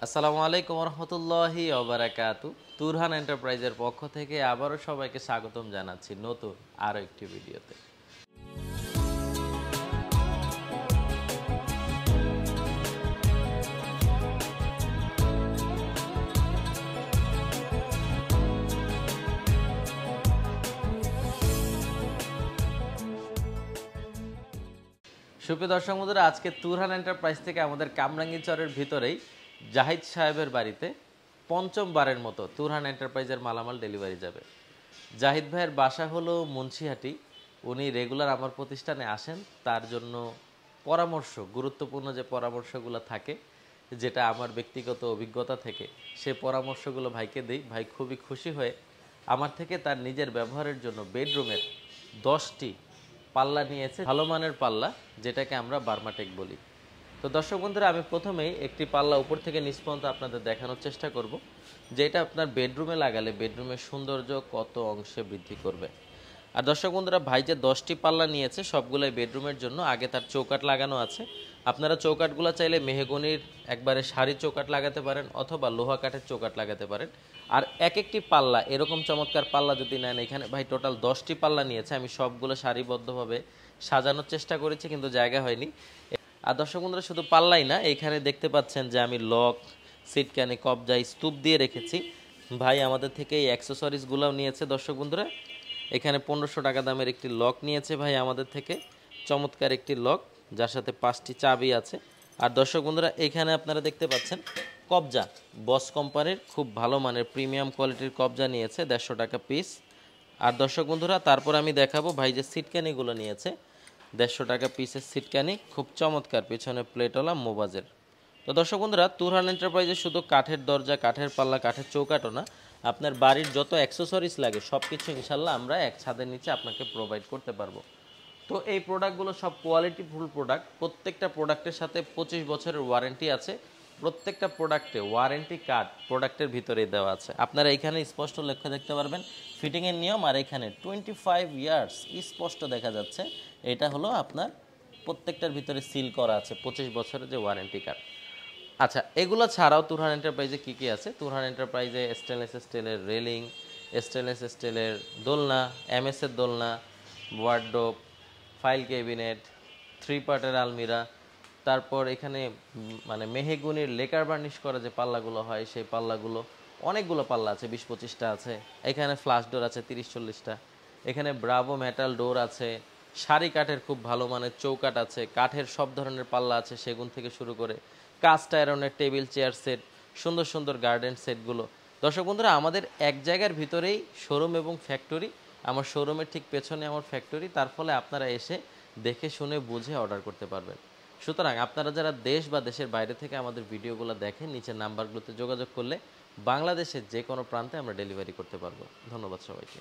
আসসালামু আলাইকুম রহমতুল্লাহি ওবারাকাতু। তুরহান এন্টারপ্রাইজের পক্ষ থেকে আবারও সবাইকে স্বাগতম জানাচ্ছি নতুন আরও একটি ভিডিওতে। সুপ্রিয় দর্শক বন্ধুরা, আজকে তুরহান এন্টারপ্রাইজ থেকে আমাদের কামরাঙ্গীচরের ভিতরেই জাহিদ সাহেবের বাড়িতে পঞ্চমবারের মতো তুরহান এন্টারপ্রাইজের মালামাল ডেলিভারি যাবে। জাহিদ ভাইয়ের বাসা হলো মুন্সিহাটি। উনি রেগুলার আমার প্রতিষ্ঠানে আসেন, তার জন্য গুরুত্বপূর্ণ যে পরামর্শগুলো থাকে, যেটা আমার ব্যক্তিগত অভিজ্ঞতা থেকে সে পরামর্শগুলো ভাইকে দিই। ভাই খুবই খুশি হয়ে আমার থেকে তার নিজের ব্যবহারের জন্য বেডরুমের 10টি পাল্লা নিয়েছে, ভালো মানের পাল্লা, যেটাকে আমরা বার্মাটেক বলি। তো দর্শক বন্ধুরা, আমি প্রথমেই একটি পাল্লা উপর থেকে নিচ পর্যন্ত আপনাদের দেখানোর চেষ্টা করব, যেটা আপনার বেডরুমে লাগালে বেডরুমের সৌন্দর্য কত অংশে বৃদ্ধি করবে। আর দর্শক বন্ধুরা, ভাই যে 10টি পাল্লা নিয়েছে সবগুলোই বেডরুমের জন্য। আগে তার চৌকাঠ লাগানো আছে। আপনারা চৌকাঠগুলো চাইলে মেহগনির একবারে সারি চৌকাঠ লাগাতে পারেন অথবা লোহা কাঠের চৌকাঠ লাগাতে পারেন। আর এক একটি পাল্লা এরকম চমৎকার পাল্লা যদি নেন, এখানে ভাই টোটাল 10টি পাল্লা নিয়েছে। আমি সবগুলো সারিবদ্ধভাবে সাজানোর চেষ্টা করেছি, কিন্তু জায়গা হয়নি। আর দর্শক বন্ধুরা, শুধু পাল্লাই না, এখানে দেখতে পাচ্ছেন যে আমি লক, সিটকানি, কবজা, স্তূপ দিয়ে রেখেছি। ভাই আমাদের থেকে এই অ্যাক্সেসরিজগুলোও নিয়েছে। দর্শক বন্ধুরা, এখানে 1500 টাকা দামের একটি লক নিয়েছে ভাই আমাদের থেকে, চমৎকার একটি লক যার সাথে 5টি চাবি আছে। আর দর্শক বন্ধুরা, এখানে আপনারা দেখতে পাচ্ছেন কবজা, বস কোম্পানির খুব ভালো মানের প্রিমিয়াম কোয়ালিটির কবজা নিয়েছে, 150 টাকা পিস। আর দর্শক বন্ধুরা, তারপর আমি দেখাবো ভাই যে সিটকানিগুলো নিয়েছে, 150 টাকা পিসের সিটকানি, খুব চমৎকার, পিছনে প্লেটওয়ালা মোবাজের। তো দর্শক বন্ধুরা, তুরহান এন্টারপ্রাইজে শুধু কাঠের দরজা, কাঠের পাল্লা, কাঠের চৌকাঠও না, আপনার বাড়ির যত অ্যাক্সেসরিজ লাগে সব কিছু ইনশাল্লাহ আমরা এক ছাদের নিচে আপনাকে প্রোভাইড করতে পারবো। তো এই প্রোডাক্টগুলো সব কোয়ালিটিফুল প্রোডাক্ট। প্রত্যেকটা প্রোডাক্টের সাথে 25 বছরের ওয়ারেন্টি আছে। প্রত্যেকটা প্রোডাক্টে ওয়ারেন্টি কার্ড প্রোডাক্টের ভিতরেই দেওয়া আছে। আপনারা এখানে স্পষ্ট লেখা দেখতে পারবেন ফিটিংয়ের নিয়ম, আর এখানে 25 ইয়ার্স স্পষ্ট দেখা যাচ্ছে। এটা হলো আপনার প্রত্যেকটার ভিতরে সিল করা আছে 25 বছরের যে ওয়ারেন্টি কার্ড। আচ্ছা, এগুলো ছাড়াও তুরহান এন্টারপ্রাইজে কী কী আছে? তুরহান এন্টারপ্রাইজে স্টেনলেস স্টিলের রেলিং, স্টেনলেস স্টিলের দোলনা, এমএসের দোলনা, ওয়ার্ডরোব, ফাইল ক্যাবিনেট, 3 পার্টের আলমিরা, তারপর এখানে মানে মেহগনির লেকার বার্নিশ করা যে পাল্লাগুলো হয় সেই পাল্লাগুলো, অনেকগুলো পাল্লা আছে, 20-25টা আছে। এখানে ফ্লাশ ডোর আছে 30-40টা। এখানে ব্রাভো মেটাল ডোর আছে। সারি কাঠের খুব ভালো মানের চৌকাঠ আছে। কাঠের সব ধরনের পাল্লা আছে, সেগুন থেকে শুরু করে কাস্ট আয়রনের টেবিল চেয়ার সেট, সুন্দর সুন্দর গার্ডেন সেটগুলো। দর্শক বন্ধুরা, আমাদের এক জায়গার ভিতরেই শোরুম এবং ফ্যাক্টরি। আমার শোরুমের ঠিক পেছনে আমার ফ্যাক্টরি, তার ফলে আপনারা এসে দেখে শুনে বুঝে অর্ডার করতে পারবেন। সুতরাং আপনারা যারা দেশ বা দেশের বাইরে থেকে আমাদের ভিডিওগুলো দেখেন, নিচের নাম্বারগুলোতে যোগাযোগ করলে বাংলাদেশের যে কোনো প্রান্তে আমরা ডেলিভারি করতে পারবো। ধন্যবাদ সবাইকে।